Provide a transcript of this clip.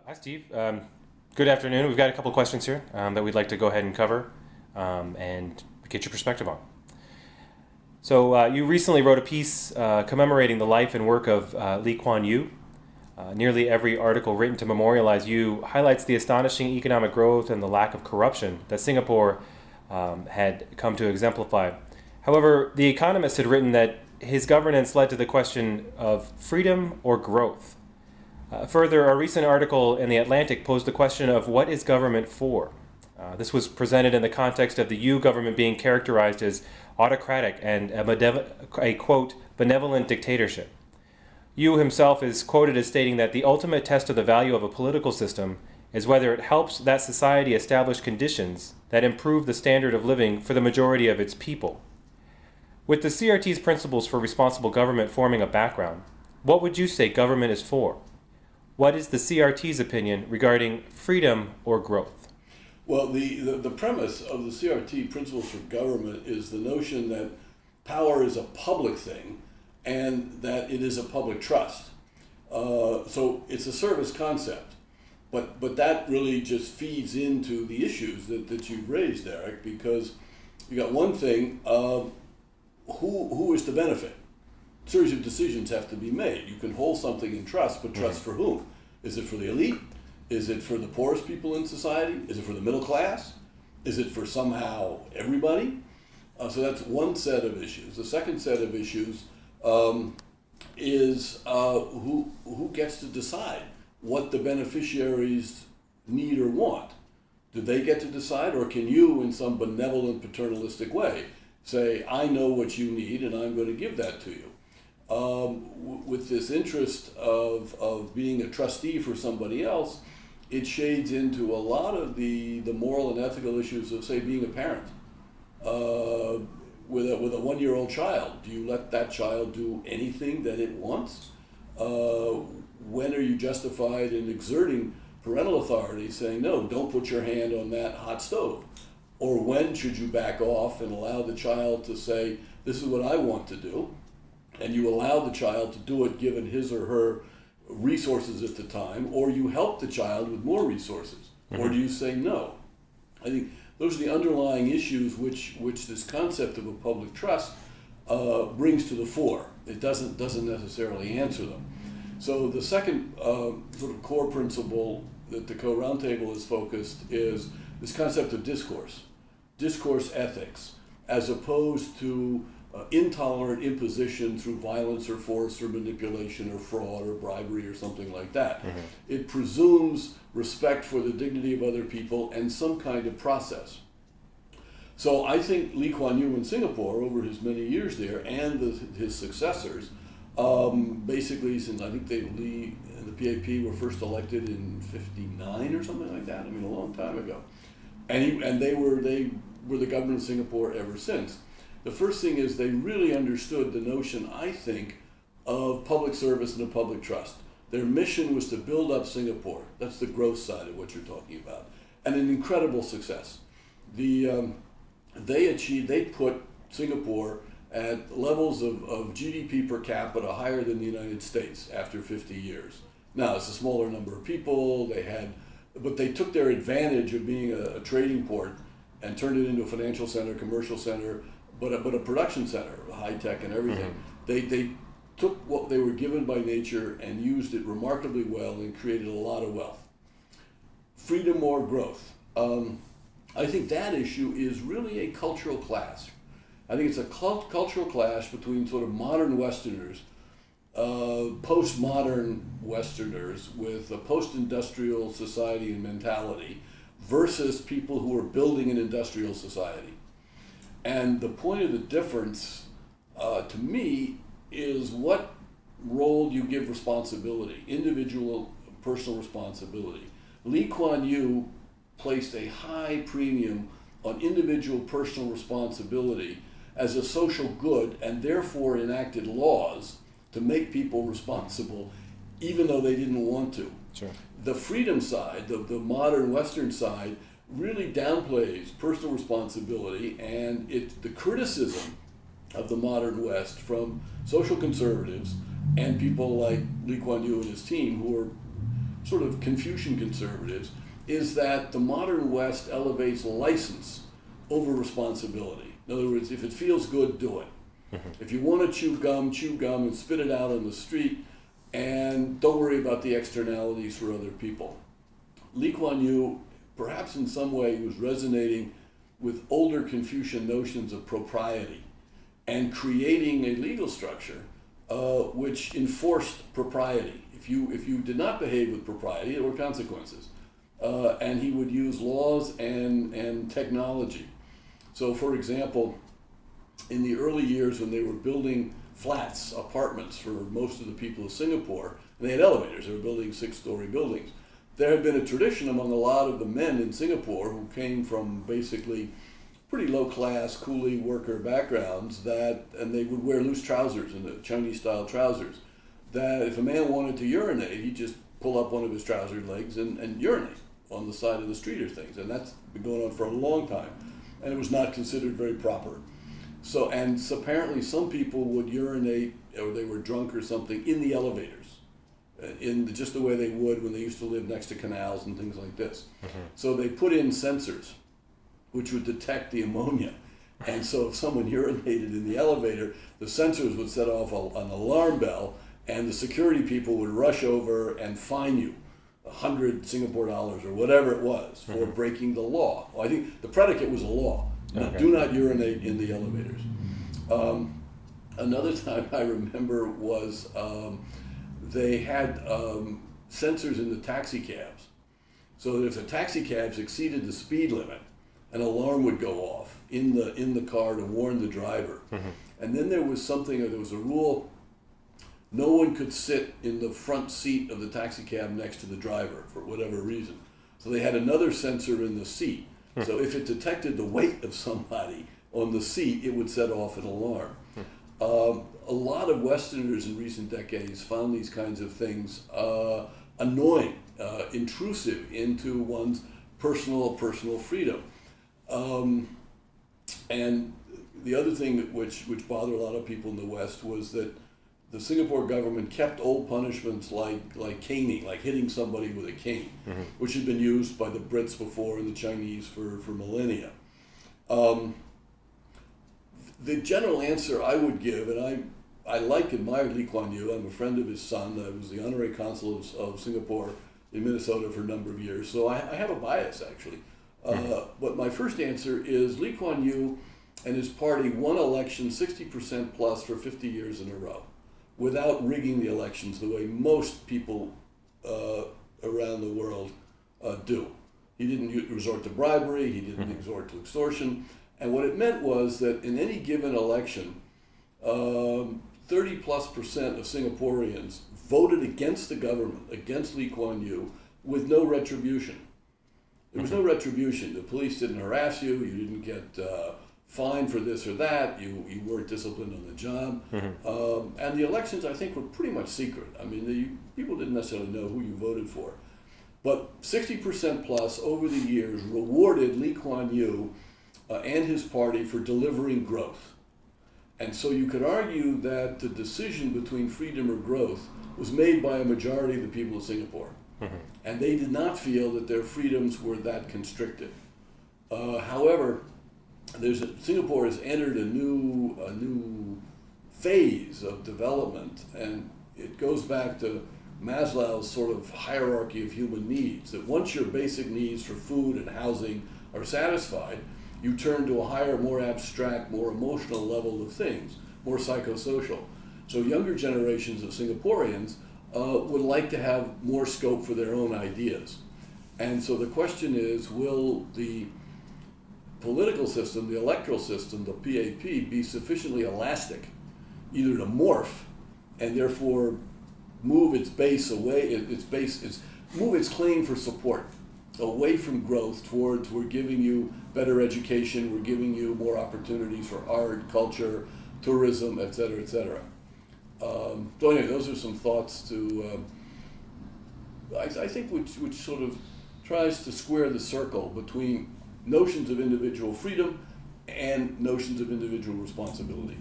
Hi, Steve. Good afternoon. We've got a couple of questions here that we'd like to go ahead and cover and get your perspective on. So, you recently wrote a piece commemorating the life and work of Lee Kuan Yew. Nearly every article written to memorialize Yew highlights the astonishing economic growth and the lack of corruption that Singapore had come to exemplify. However, The Economist had written that his governance led to the question of freedom or growth. Further, a recent article in The Atlantic posed the question of what is government for? This was presented in the context of the Yew government being characterized as autocratic and a quote, benevolent dictatorship. Yew himself is quoted as stating that the ultimate test of the value of a political system is whether it helps that society establish conditions that improve the standard of living for the majority of its people. With the CRT's principles for responsible government forming a background, what would you say government is for? What is the CRT's opinion regarding freedom or growth? Well, the premise of the CRT principles for government is the notion that power is a public thing and that it is a public trust. So it's a service concept, but that really just feeds into the issues that you've raised, Eric, because you got one thing, who is to benefit? A series of decisions have to be made. You can hold something in trust, but trust for whom? Is it for the elite? Is it for the poorest people in society? Is it for the middle class? Is it for somehow everybody? So that's one set of issues. The second set of issues is who gets to decide what the beneficiaries need or want. Do they get to decide, or can you, in some benevolent paternalistic way, say, I know what you need and I'm going to give that to you? With this interest of being a trustee for somebody else, it shades into a lot of the moral and ethical issues of, say, being a parent. With a 1-year-old child, do you let that child do anything that it wants? When are you justified in exerting parental authority, saying, no, don't put your hand on that hot stove? Or when should you back off and allow the child to say, this is what I want to do, and you allow the child to do it given his or her resources at the time, or you help the child with more resources, or do you say no? I think those are the underlying issues which this concept of a public trust brings to the fore. It doesn't necessarily answer them. So the second sort of core principle that the Caux Roundtable is focused is this concept of discourse ethics, as opposed to intolerant imposition through violence or force or manipulation or fraud or bribery or something like that. It presumes respect for the dignity of other people and some kind of process. So I think Lee Kuan Yew in Singapore, over his many years there, and his successors, basically since I think Lee and the PAP were first elected in '59 or something like that. I mean, a long time ago, and they were the government of Singapore ever since. The first thing is they really understood the notion, I think, of public service and a public trust. Their mission was to build up Singapore. That's the growth side of what you're talking about, and an incredible success. They put Singapore at levels of GDP per capita higher than the United States after 50 years. Now, it's a smaller number of people, but they took their advantage of being a trading port and turned it into a financial center, commercial center, but a production center, high tech and everything. They took what they were given by nature and used it remarkably well and created a lot of wealth. Freedom or growth. I think that issue is really a cultural clash. I think it's a cultural clash between sort of modern Westerners, postmodern Westerners with a post-industrial society and mentality versus people who are building an industrial society. And the point of the difference, to me, is what role you give responsibility, individual personal responsibility. Lee Kuan Yew placed a high premium on individual personal responsibility as a social good, and therefore enacted laws to make people responsible, even though they didn't want to. Sure. The freedom side, the modern Western side, really downplays personal responsibility, and the criticism of the modern West from social conservatives and people like Lee Kuan Yew and his team, who are sort of Confucian conservatives, is that the modern West elevates license over responsibility. In other words, if it feels good, do it. If you want to chew gum and spit it out on the street, and don't worry about the externalities for other people. Lee Kuan Yew, perhaps in some way, was resonating with older Confucian notions of propriety and creating a legal structure which enforced propriety. If you did not behave with propriety, there were consequences. And he would use laws and technology. So, for example, in the early years when they were building flats, apartments for most of the people of Singapore, and they had elevators, they were building 6-story buildings. There had been a tradition among a lot of the men in Singapore who came from basically pretty low-class coolie worker backgrounds and they would wear loose trousers, and the Chinese-style trousers, that if a man wanted to urinate, he'd just pull up one of his trouser legs and urinate on the side of the street or things. And that's been going on for a long time. And it was not considered very proper. So apparently some people would urinate, or they were drunk or something, in the elevators, just the way they would when they used to live next to canals and things like this. So they put in sensors which would detect the ammonia. And so if someone urinated in the elevator, the sensors would set off an alarm bell, and the security people would rush over and fine you 100 Singapore dollars or whatever it was for breaking the law. Well, I think the predicate was a law. Okay. Do not urinate in the elevators. Another time I remember was they had sensors in the taxi cabs, so that if the taxi cabs exceeded the speed limit, an alarm would go off in the car to warn the driver. And then there was a rule: no one could sit in the front seat of the taxi cab next to the driver for whatever reason. So they had another sensor in the seat. So if it detected the weight of somebody on the seat, it would set off an alarm. A lot of Westerners in recent decades found these kinds of things annoying, intrusive into one's personal freedom. And the other thing which bothered a lot of people in the West was that the Singapore government kept old punishments like caning, like hitting somebody with a cane, which had been used by the Brits before and the Chinese for millennia. The general answer I would give, and I like and admire Lee Kuan Yew. I'm a friend of his son. I was the honorary consul of Singapore in Minnesota for a number of years, so I have a bias, actually. But my first answer is Lee Kuan Yew and his party won elections 60% plus for 50 years in a row, without rigging the elections the way most people around the world do. He didn't resort to bribery, he didn't resort to extortion, and what it meant was that in any given election, 30+% of Singaporeans voted against the government, against Lee Kuan Yew, with no retribution. There was no retribution. The police didn't harass you, you didn't get fined for this or that, you weren't disciplined on the job. And the elections, I think, were pretty much secret. I mean, people didn't necessarily know who you voted for. But 60% plus over the years rewarded Lee Kuan Yew and his party for delivering growth. And so you could argue that the decision between freedom or growth was made by a majority of the people of Singapore. And they did not feel that their freedoms were that constricted. However, Singapore has entered a new phase of development, and it goes back to Maslow's sort of hierarchy of human needs, that once your basic needs for food and housing are satisfied, you turn to a higher, more abstract, more emotional level of things, more psychosocial. So younger generations of Singaporeans would like to have more scope for their own ideas. And so the question is, will the political system, the electoral system, the PAP, be sufficiently elastic, either to morph and therefore move its base away, move its claim for support away from growth towards we're giving you better education, we're giving you more opportunities for art, culture, tourism, et cetera, et cetera. So anyway, those are some thoughts I think which sort of tries to square the circle between notions of individual freedom and notions of individual responsibility.